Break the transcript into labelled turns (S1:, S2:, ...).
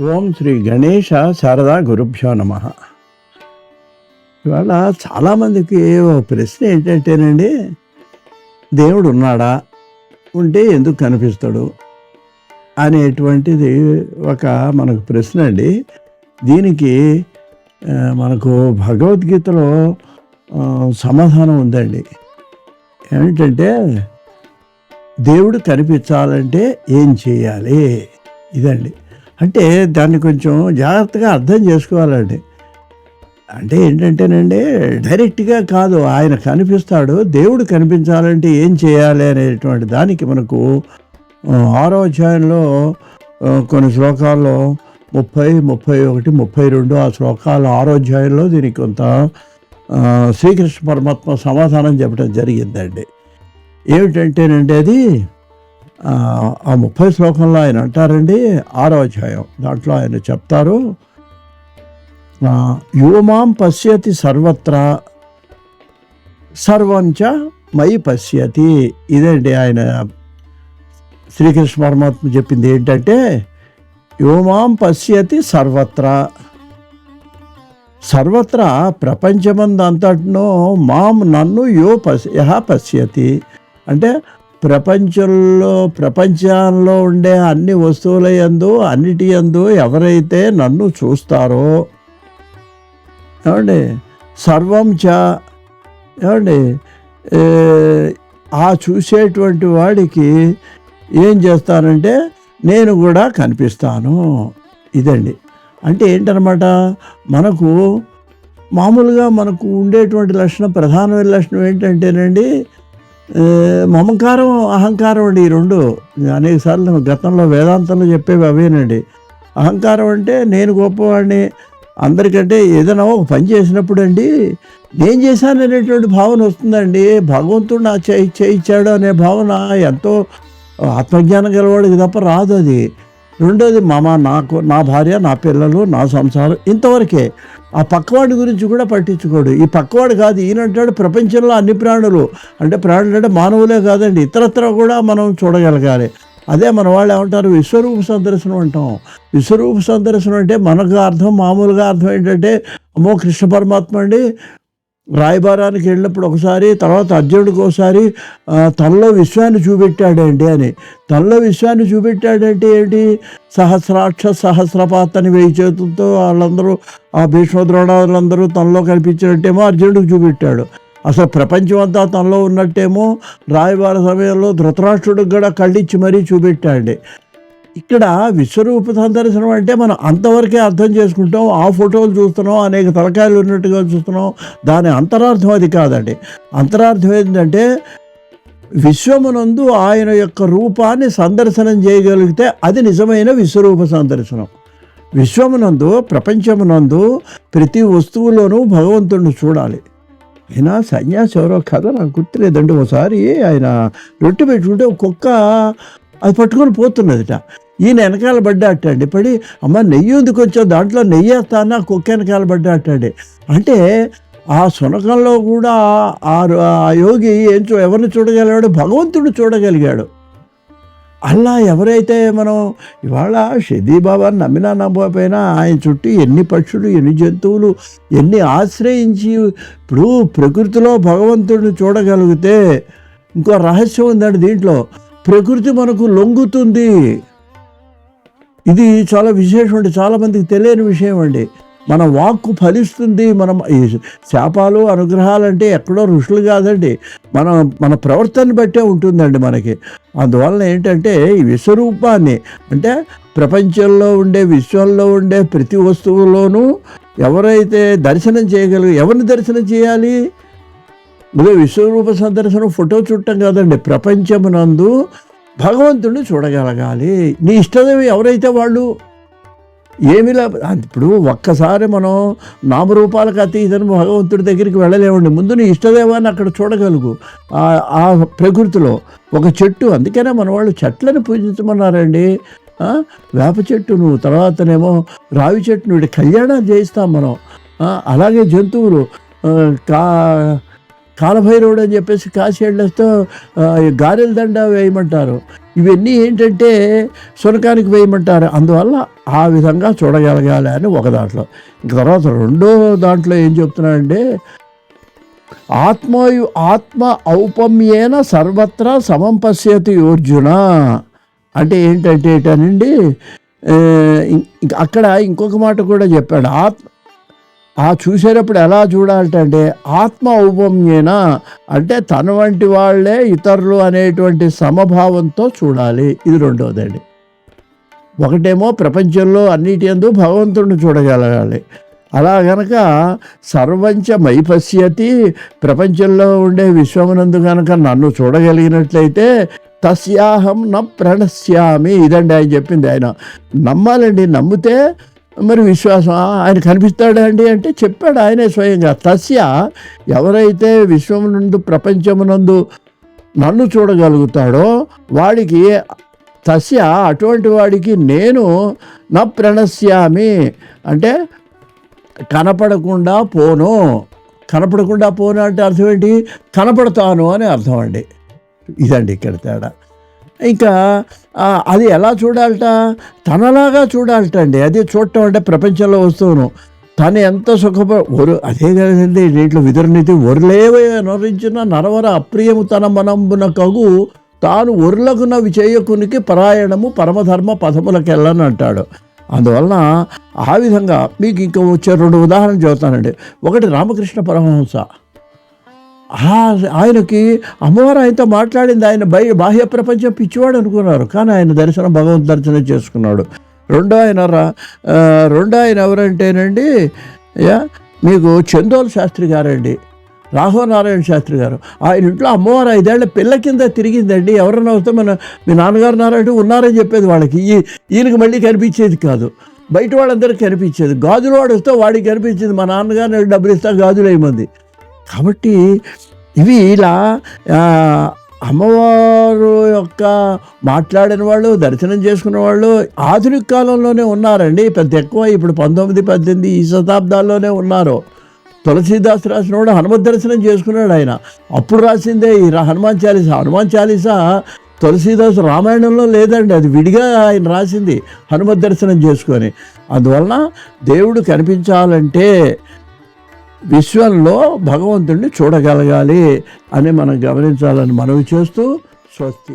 S1: ఓం శ్రీ గణేశ శారదా గురుభ్యో నమ. ఇవాళ చాలామందికి ఓ ప్రశ్న ఏంటంటేనండి, దేవుడు ఉన్నాడా, ఉంటే ఎందుకు కనిపిస్తాడు అనేటువంటిది ఒక మనకు ప్రశ్న అండి. దీనికి మనకు భగవద్గీతలో సమాధానం ఉందండి. ఏమిటంటే, దేవుడు కనిపించాలంటే ఏం చేయాలి, ఇదండి. అంటే దాన్ని కొంచెం జాగ్రత్తగా అర్థం చేసుకోవాలండి. అంటే ఏంటంటేనండి, డైరెక్ట్గా కాదు, ఆయన కనిపిస్తాడు. దేవుడు కనిపించాలంటే ఏం చేయాలి అనేటువంటి దానికి మనకు 6వ అధ్యాయంలో కొన్ని శ్లోకాల్లో 30, 31, 32 ఆ శ్లోకాలు 6వ అధ్యాయంలో దీనికి కొంత శ్రీకృష్ణ పరమాత్మ సమాధానం చెప్పడం జరిగిందండి. ఏమిటంటేనండి, అది ఆ 30 శ్లోకంలో ఆయన అంటారండి, 6వ అధ్యాయం దాంట్లో ఆయన చెప్తారు, యోమాం పశ్యతి సర్వత్రా సర్వంచ మయి పశ్యతి. ఇదండి ఆయన శ్రీకృష్ణ పరమాత్మ చెప్పింది. ఏంటంటే, యోమాం పశ్యతి సర్వత్రా, సర్వత్రా ప్రపంచమందంతటినో మాం నన్ను యహ పశ్యతి. అంటే ప్రపంచంలో ఉండే అన్ని వస్తువుల యందు అన్నిటి యందు ఎవరైతే నన్ను చూస్తారో, ఏమండి, సర్వం చ, ఏమండి, ఆ చూసేటువంటి వాడికి ఏం చేస్తానంటే నేను కూడా కనిపిస్తాను. ఇదండి. అంటే ఏంటనమాట, మనకు మామూలుగా మనకు ఉండేటువంటి లక్షణం, ప్రధానమైన లక్షణం ఏంటంటేనండి, మమకారం, అహంకారం అండి. ఈ రెండు అనేక సార్లు గతంలో వేదాంతంలో చెప్పేవి అవేనండి. అహంకారం అంటే నేను గొప్పవాడిని, అందరికంటే ఏదైనా ఒక పని చేసినప్పుడు అండి నేను చేశాను అనేటువంటి భావన వస్తుందండి. భగవంతుడు నా చేయించాడు అనే భావన ఎంతో ఆత్మజ్ఞానం గలవాడికి తప్ప రాదు అది. రెండోది నా భార్య, నా పిల్లలు, నా సంసారం, ఇంతవరకే. ఆ పక్కవాడి గురించి కూడా పట్టించుకోడు. ఈ పక్కవాడు కాదు, ఈయనంటాడు ప్రపంచంలో అన్ని ప్రాణులు, అంటే ప్రాణులు అంటే మానవులే కాదండి, ఇతరత్ర కూడా మనం చూడగలగాలి. అదే మన వాళ్ళు ఏమంటారు, విశ్వరూప సందర్శనం అంటాం. విశ్వరూప సందర్శనం అంటే మనకు అర్థం, మామూలుగా అర్థం ఏంటంటే, అమ్మో కృష్ణ పరమాత్మ అండి రాయబారానికి వెళ్ళినప్పుడు ఒకసారి, తర్వాత అర్జునుడికి ఒకసారి తనలో విశ్వాన్ని చూపెట్టాడండి అని. తనలో విశ్వాన్ని చూపెట్టాడంటే ఏంటి, సహస్రాక్ష సహస్రపాత్ అని 1000 చేతులతో వాళ్ళందరూ, ఆ భీష్మద్రోణాలందరూ తనలో కనిపించినట్టేమో అర్జునుడికి చూపెట్టాడు. అసలు ప్రపంచం అంతా తనలో ఉన్నట్టేమో రాయబార సమయంలో ధృతరాష్ట్రుడికి కూడా కళ్ళిచ్చి మరీ చూపెట్టాడండి. ఇక్కడ విశ్వరూప సందర్శనం అంటే మనం అంతవరకే అర్థం చేసుకుంటాం. ఆ ఫోటోలు చూస్తున్నాం, అనేక తలకాయలు ఉన్నట్టుగా చూస్తున్నాం. దాని అంతరార్థం అది కాదండి. అంతరార్థం ఏంటంటే, విశ్వమునందు ఆయన యొక్క రూపాన్ని సందర్శనం చేయగలిగితే అది నిజమైన విశ్వరూప సందర్శనం. విశ్వమునందు, ప్రపంచమునందు ప్రతి వస్తువులోనూ భగవంతుడిని చూడాలి. అయినా సన్యాసి ఎవరో కథ నాకు గుర్తులేదండి. ఒకసారి ఆయన రొట్టె పెట్టుకుంటే ఒక కుక్క అది పట్టుకొని పోతున్నదిట. ఈయన వెనకాల పడ్డాటండి. పడి, అమ్మ నెయ్యి ఉంది కొంచెం, దాంట్లో నెయ్యి వేస్తాను, ఆ కుక్క వెనకాల పడ్డాటండి. అంటే ఆ శునకంలో కూడా ఆ యోగి ఎవరిని చూడగలిగాడు, భగవంతుడు చూడగలిగాడు. అలా ఎవరైతే మనం ఇవాళ షిర్డీ బాబాని నమ్మినా నమ్మకపోయినా ఆయన చుట్టూ ఎన్ని పక్షులు, ఎన్ని జంతువులు, ఎన్ని ఆశ్రయించి, ఇప్పుడు ప్రకృతిలో భగవంతుడిని చూడగలిగితే ఇంకో రహస్యం ఉందండి దీంట్లో. ప్రకృతి మనకు లొంగుతుంది. ఇది చాలా విశేషం అండి, చాలామందికి తెలియని విషయం అండి. మన వాక్కు ఫలిస్తుంది. మనం ఈ శాపాలు అనుగ్రహాలు అంటే ఎక్కడో ఋషులు కాదండి, మన ప్రవర్తన బట్టే ఉంటుందండి మనకి. అందువలన ఏంటంటే, ఈ విశ్వరూపాన్ని అంటే ప్రపంచంలో ఉండే, విశ్వంలో ఉండే ప్రతి వస్తువులోనూ ఎవరైతే దర్శనం ఎవరిని దర్శనం చేయాలి, ఇదే విశ్వరూప సందర్శనం ఫోటో చూడటం కాదండి, ప్రపంచమునందు భగవంతుడిని చూడగలగాలి. నీ ఇష్టదేవి ఎవరైతే వాళ్ళు ఏమిలా. ఇప్పుడు ఒక్కసారి మనం నామరూపాలకు అతీతను భగవంతుడి దగ్గరికి వెళ్ళలేమండి. ముందు నీ ఇష్టదేవాన్ని అక్కడ చూడగలుగు. ఆ ప్రకృతిలో ఒక చెట్టు, అందుకనే మన వాళ్ళు చెట్లను పూజించమన్నారండి. వేప చెట్టును, తర్వాతనేమో రావి చెట్టును, వీటి కళ్యాణం చేయిస్తాం మనం. అలాగే జంతువులు, కాలభైరవుడు అని చెప్పేసి కాశీ వెళ్ళేస్తూ గారెల దండ వేయమంటారు. ఇవన్నీ ఏంటంటే సునకానికి వేయమంటారు. అందువల్ల ఆ విధంగా చూడగలగాలి అని ఒక దాంట్లో. ఇంక తర్వాత రెండో దాంట్లో ఏం చెప్తున్నాడంటే, ఆత్మ ఔపమ్యేన సర్వత్రా సమం పశ్యతి అర్జున. అంటే ఏంటంటే ఏటనండి, అక్కడ ఇంకొక మాట కూడా చెప్పాడు. చూసేటప్పుడు ఎలా చూడాలంటే ఆత్మ ఔపమ్యేన, అంటే తన వంటి వాళ్ళే ఇతరులు అనేటువంటి సమభావంతో చూడాలి. ఇది రెండవదండి. ఒకటేమో ప్రపంచంలో అన్నిటి యందు భగవంతుడిని చూడగలగాలి. అలా గనక సర్వంచ మై పశ్యతి, ప్రపంచంలో ఉండే విశ్వమునందు కనుక నన్ను చూడగలిగినట్లయితే తస్యాహం న ప్రణశ్యామి. ఇదండి ఆయన చెప్పింది. ఆయన నమ్మాలండి. నమ్మితే మరి విశ్వాసం. ఆయన కనిపిస్తాడండి అంటే చెప్పాడు ఆయనే స్వయంగా. తస్య, ఎవరైతే విశ్వమునందు ప్రపంచమునందు నన్ను చూడగలుగుతాడో వాడికి, తస్య అటువంటి వాడికి నేను నా ప్రణశ్యామి, అంటే కనపడకుండా పోను. కనపడకుండా పోను అంటే అర్థం ఏంటి? కనపడతాను అని అర్థం అండి. ఇదండి ఇక్కడ తేడా. ఇంకా అది ఎలా చూడాలట? తనలాగా చూడాలట అండి. అది చూడటం అంటే ప్రపంచంలో వస్తువును తను ఎంత అదే కదండి దీంట్లో విదురనీతి. ఒరులేవే నరించిన నరవర అప్రియము తన మనంబున కగు తాను ఒరులకునవి చేయకునికి పరాయణము పరమధర్మ పదములకెళ్ళని అంటాడు. అందువలన ఆ విధంగా మీకు ఇంకా వచ్చే 2 ఉదాహరణలు చెబుతానండి. ఒకటి రామకృష్ణ పరమహంస. ఆయనకి అమ్మవారు ఆయనతో మాట్లాడింది. ఆయన బాహ్య ప్రపంచం పిచ్చివాడు అనుకున్నారు, కానీ ఆయన దర్శనం భగవద్ దర్శనం చేసుకున్నాడు. రెండో ఆయన ఎవరంటేనండి, మీకు చందోల్ శాస్త్రి గారండి, రాఘవనారాయణ శాస్త్రి గారు. ఆయన ఇంట్లో అమ్మవారు 5 ఏళ్ల పిల్ల కింద తిరిగిందండి. ఎవరన్నా వస్తే మీ నాన్నగారు నారంటే ఉన్నారని చెప్పేది వాళ్ళకి. ఈయనకి మళ్ళీ కనిపించేది కాదు, బయట వాళ్ళందరికీ కనిపించేది. గాజులు వాడు వస్తే వాడికి కనిపించేది. మా నాన్నగారు డబ్బులు ఇస్తా గాజులు వేయమంది. కాబట్టి ఇవి ఇలా అమ్మవారు యొక్క మాట్లాడిన వాళ్ళు, దర్శనం చేసుకున్న వాళ్ళు ఆధునిక కాలంలోనే ఉన్నారండి. పెద్ద ఎక్కువ ఇప్పుడు 19, 18 ఈ శతాబ్దాల్లోనే ఉన్నారు. తులసీదాస్ రాసినవాడు హనుమత్ దర్శనం చేసుకున్నాడు ఆయన. అప్పుడు రాసిందే ఈ హనుమాన్ చాలీసా తులసీదాస్ రామాయణంలో లేదండి, అది విడిగా ఆయన రాసింది హనుమత్ దర్శనం చేసుకొని. అందువలన దేవుడు కనిపించాలంటే విశ్వంలో భగవంతుడిని చూడగలగాలి అని మనం గమనించాలని మనవి చేస్తూ స్వస్తి.